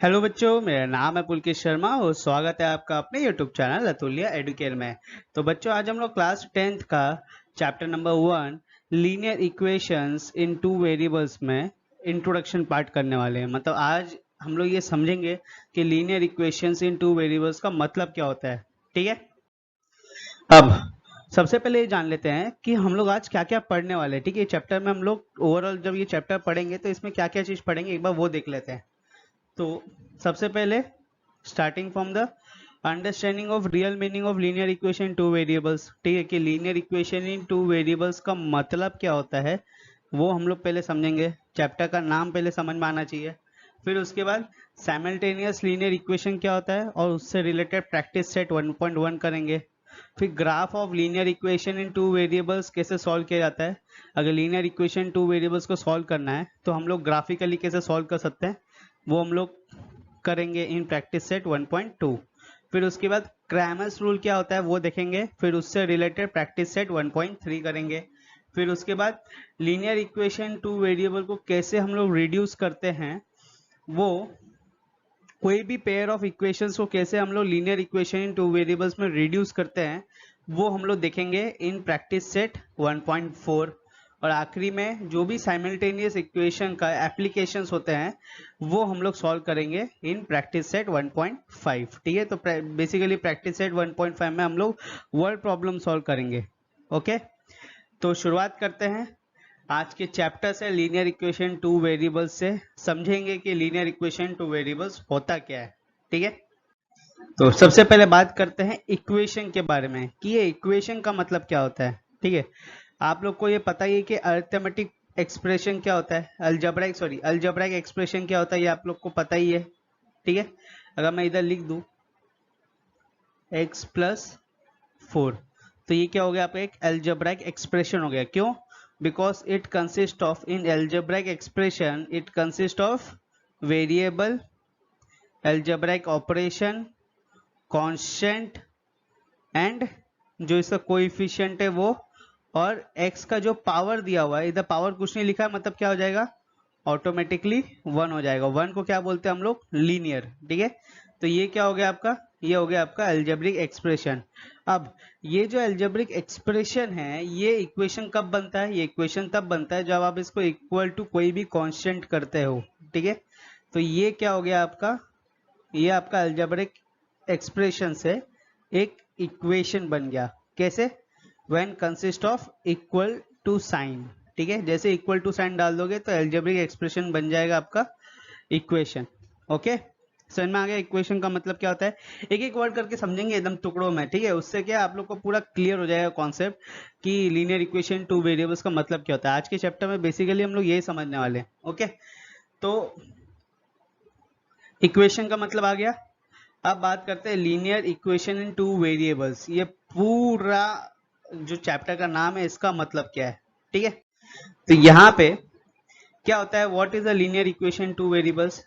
Hello बच्चों, मेरा नाम है पुलकित शर्मा और स्वागत है आपका अपने यूट्यूब चैनल अतुल्य एडुकेयर में। तो बच्चों, आज हम लोग क्लास 10th का chapter number 1 linear equations in two variables में इंट्रोडक्शन पार्ट करने वाले हैं। मतलब आज हम लोग ये समझेंगे कि linear equations in two variables का मतलब क्या होता है। ठीक है, अब सबसे पहले ये जान लेते हैं कि हम लोग आज क्या क्या पढ़ने वाले हैं। ठीक है, चैप्टर में हम लोग ओवरऑल जब ये चैप्टर पढ़ेंगे तो इसमें क्या क्या चीज पढ़ेंगे एक बार वो देख लेते हैं। तो सबसे पहले starting from the understanding of real meaning of linear equation two variables. ठीक है, कि linear equation in two variables का मतलब क्या होता है वो हम लोग पहले समझेंगे। चैप्टर का नाम पहले समझ में आना चाहिए। फिर उसके बाद साइमल्टेनियस लीनियर इक्वेशन क्या होता है और उससे रिलेटेड प्रैक्टिस सेट 1.1 करेंगे। फिर graph of linear equation in two variables कैसे सॉल्व किया जाता है। अगर लीनियर इक्वेशन टू वेरिएबल्स को सॉल्व करना है तो हम लोग ग्राफिकली कैसे सॉल्व कर सकते हैं वो हम लोग करेंगे इन प्रैक्टिस सेट 1.2। फिर उसके बाद क्रैमर्स रूल क्या होता है वो देखेंगे। फिर उससे रिलेटेड प्रैक्टिस सेट 1.3 करेंगे। फिर उसके बाद लीनियर इक्वेशन टू वेरिएबल को कैसे हम लोग रिड्यूस करते हैं, वो कोई भी पेयर ऑफ इक्वेशंस को कैसे हम लोग linear equation in two variables में रिड्यूस करते हैं वो हम लोग देखेंगे इन प्रैक्टिस सेट 1.4। और आखिरी में जो भी साइमल्टेनियस इक्वेशन का एप्लीकेशंस होते हैं वो हम लोग सॉल्व करेंगे इन प्रैक्टिस सेट 1.5। ठीक है, तो बेसिकली प्रैक्टिस सेट 1.5 में हम लोग वर्ड प्रॉब्लम सॉल्व करेंगे। ओके, तो शुरुआत करते हैं आज के चैप्टर से लीनियर इक्वेशन टू वेरिएबल्स से। समझेंगे कि लीनियर इक्वेशन टू वेरिएबल्स होता क्या है। ठीक है, तो सबसे पहले बात करते हैं इक्वेशन के बारे में कि ये इक्वेशन का मतलब क्या होता है। ठीक है, आप लोग को ये पता ही है कि अरिथमेटिक एक्सप्रेशन क्या होता है, अल्जेब्राइक एक्सप्रेशन क्या होता है, ये आप लोग को पता ही है। ठीक है, अगर मैं इधर लिख दूं x+4 तो ये क्या हो गया आपका एक algebraic एक्सप्रेशन हो गया। क्यों? Because it consist of in algebraic expression it consist of variable, algebraic operation, constant and जो इसका कोएफिशिएंट है वो, और x का जो पावर दिया हुआ है, इधर पावर कुछ नहीं लिखा है मतलब क्या हो जाएगा ऑटोमेटिकली 1 हो जाएगा। 1 को क्या बोलते हैं हम लोग लीनियर। ठीक है, तो ये क्या हो गया आपका, ये हो गया आपका अलजेब्रिक एक्सप्रेशन। अब ये जो अलजेब्रिक एक्सप्रेशन है ये इक्वेशन कब बनता है, ये इक्वेशन तब बनता है जब आप इसको इक्वल टू कोई भी कांस्टेंट करते हो। ठीक है, तो ये क्या हो गया आपका, ये आपका अलजेब्रिक एक्सप्रेशन से एक इक्वेशन बन गया। कैसे? When consist of equal to sign. ठीक है, जैसे इक्वल टू साइन डाल दोगे तो अलजेब्रिक एक्सप्रेशन बन जाएगा आपका इक्वेशन। ओके, समझ में आ गया इक्वेशन का मतलब क्या होता है। एक एक वर्ड करके समझेंगे एकदम टुकड़ों में। ठीक है, उससे क्या आप लोग को पूरा क्लियर हो जाएगा कॉन्सेप्ट कि लीनियर इक्वेशन टू वेरिएबल्स का मतलब क्या होता है। आज के चैप्टर में बेसिकली हम लोग यही समझने वाले हैं। ओके, तो इक्वेशन का मतलब आ गया। अब बात करते हैं linear equation in two variables. ये पूरा जो चैप्टर का नाम है इसका मतलब क्या है। ठीक है, तो यहाँ पे क्या होता है, what is a linear equation two variables,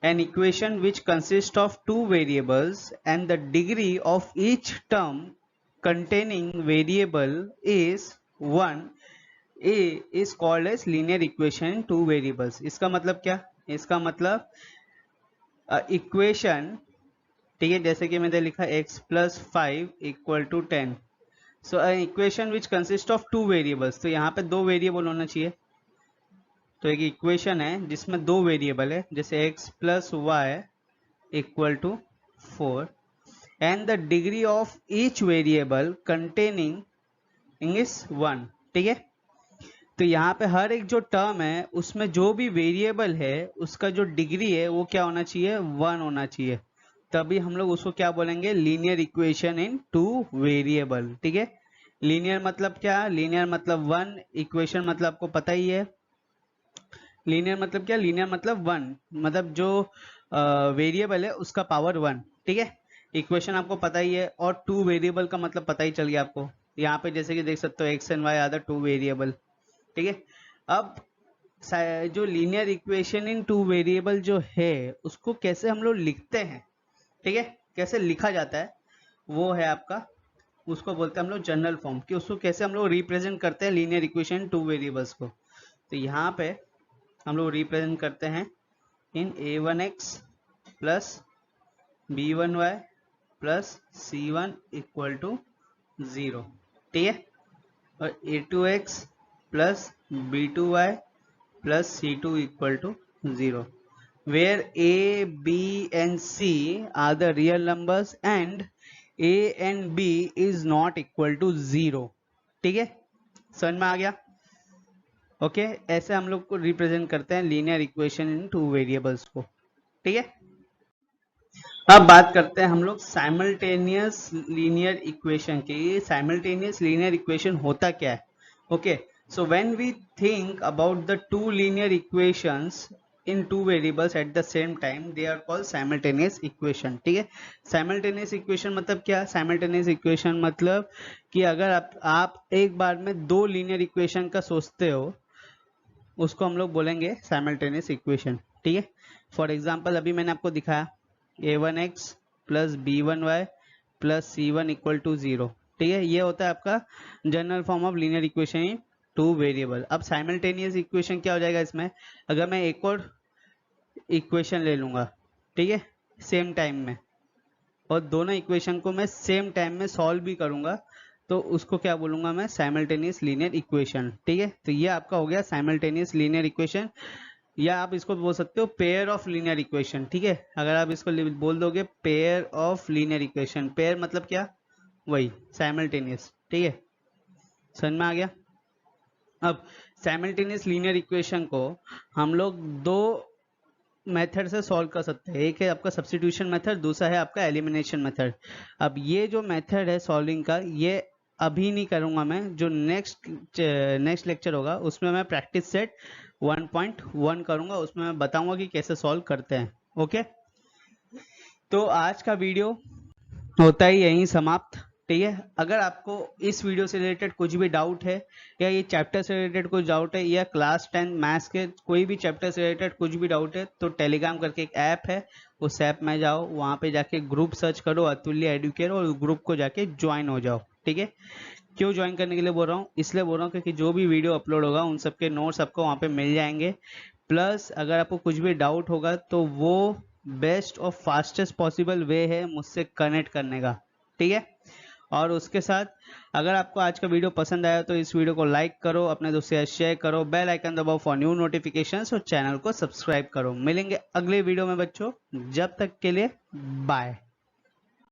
an equation which consists of two variables and the degree of each term containing variable is 1 a is called as linear equation in two variables। इसका मतलब क्या, इसका मतलब equation, ठीक है, जैसे कि मैंने लिखा x+5 = 10। So equation which consist of two variables, तो यहाँ पे दो वेरिएबल होना चाहिए। तो एक इक्वेशन है जिसमें दो वेरिएबल है, जैसे x+y = 4 and the degree of each variable containing is 1। ठीक है, तो यहाँ पे हर एक जो टर्म है उसमें जो भी वेरिएबल है उसका जो डिग्री है वो क्या होना चाहिए, 1 होना चाहिए। तभी हम लोग उसको क्या बोलेंगे, linear equation in two variable. ठीक है, लीनियर मतलब क्या, लीनियर मतलब 1, इक्वेशन मतलब आपको पता ही है। लीनियर मतलब क्या, लीनियर मतलब 1, मतलब जो वेरिएबल है उसका पावर 1। ठीक है, इक्वेशन आपको पता ही है, और टू वेरिएबल का मतलब पता ही चल गया आपको। यहाँ पे जैसे कि देख सकते हो X and Y are the two variable. ठीक है, अब जो linear equation in two variable जो है उसको कैसे हम लोग लिखते हैं, ठीक है, कैसे लिखा जाता है वो है आपका, उसको बोलते हैं हम लोग जनरल फॉर्म, कि उसको कैसे हम लोग रिप्रेजेंट करते हैं लीनियर इक्वेशन टू वेरिएबल्स को। तो यहाँ पे हम लोग रिप्रेजेंट करते हैं in a1x plus b1y plus c1 equal to 0, ठीक है। और a2x plus b2y plus c2 equal to 0, where a, b and c are the real numbers and a and b is not equal to 0, ठीक है, समझ में आ गया। Okay ऐसे हम लोग को रिप्रेजेंट करते हैं linear equation in two variables को, ठीक है। अब बात करते हैं हम लोग साइमल्टेनियस लीनियर इक्वेशन की। साइमल्टेनियस लीनियर इक्वेशन होता क्या है? Okay so when we think about the two linear equations in two variables at the same time, they are called simultaneous equation, ठीक है। साइमल्टेनियस इक्वेशन मतलब क्या? साइमल्टेनियस इक्वेशन मतलब कि अगर आप एक बार में दो लीनियर इक्वेशन का सोचते हो, उसको हम लोग बोलेंगे साइमल्टेनियस इक्वेशन, ठीक है। फॉर एग्जांपल अभी मैंने आपको दिखाया a1x plus b1y plus c1 equal to 0, ठीक है। ये होता है आपका general form of linear equation in two variable. अब साइमल्टेनियस इक्वेशन क्या हो जाएगा इसमें? अगर मैं एक और इक्वेशन ले लूंगा, ठीक है, सेम टाइम में, और दोनों इक्वेशन को मैं सेम टाइम में सॉल्व भी करूंगा, तो उसको क्या बोलूंगा मैं? साइमल्टेनियस लीनियर इक्वेशन, ठीक है। तो ये आपका हो गया साइमल्टेनियस लीनियर इक्वेशन, या आप इसको बोल सकते हो पेयर ऑफ लीनियर इक्वेशन, ठीक है। अगर आप इसको बोल दोगे pair of linear equation, pair मतलब क्या? वही साइमल्टेनियस, ठीक है, समझ में आ गया। अब साइमल्टेनियस लीनियर इक्वेशन को हम लोग दो मेथड से सॉल्व कर सकते हैं। एक है आपका सब्स्टिट्यूशन मेथड, दूसरा है आपका एलिमिनेशन मेथड। अब ये जो मेथड है सॉल्विंग का, ये अभी नहीं करूंगा मैं, जो नेक्स्ट लेक्चर होगा उसमें मैं प्रैक्टिस सेट 1.1 करूंगा, उसमें मैं बताऊंगा कि कैसे सॉल्व करते हैं। ओके तो आज का वीडियो होता ही यहीं समाप्त, ठीक है। अगर आपको इस वीडियो से रिलेटेड कुछ भी डाउट है, या ये चैप्टर से रिलेटेड कुछ डाउट है, या क्लास 10 मैथ्स के कोई भी चैप्टर से रिलेटेड कुछ भी डाउट है, तो टेलीग्राम करके एक ऐप है, उस ऐप में जाओ, वहाँ पे जाके ग्रुप सर्च करो अतुल्य एडुकेयर, और ग्रुप को जाके ज्वाइन हो जाओ, ठीक है। क्यों ज्वाइन करने के लिए बोल रहा हूँ? इसलिए बोल रहा हूँ क्योंकि जो भी वीडियो अपलोड होगा उन सबके नोट्स आपको वहाँ पे मिल जाएंगे। प्लस अगर आपको कुछ भी डाउट होगा तो वो बेस्ट और फास्टेस्ट पॉसिबल वे है मुझसे कनेक्ट करने का, ठीक है। और उसके साथ अगर आपको आज का वीडियो पसंद आया तो इस वीडियो को लाइक करो, अपने दोस्तों से शेयर करो, बेल आइकन दबाओ फॉर न्यू नोटिफिकेशंस, और चैनल को सब्सक्राइब करो। मिलेंगे अगले वीडियो में बच्चों, जब तक के लिए बाय।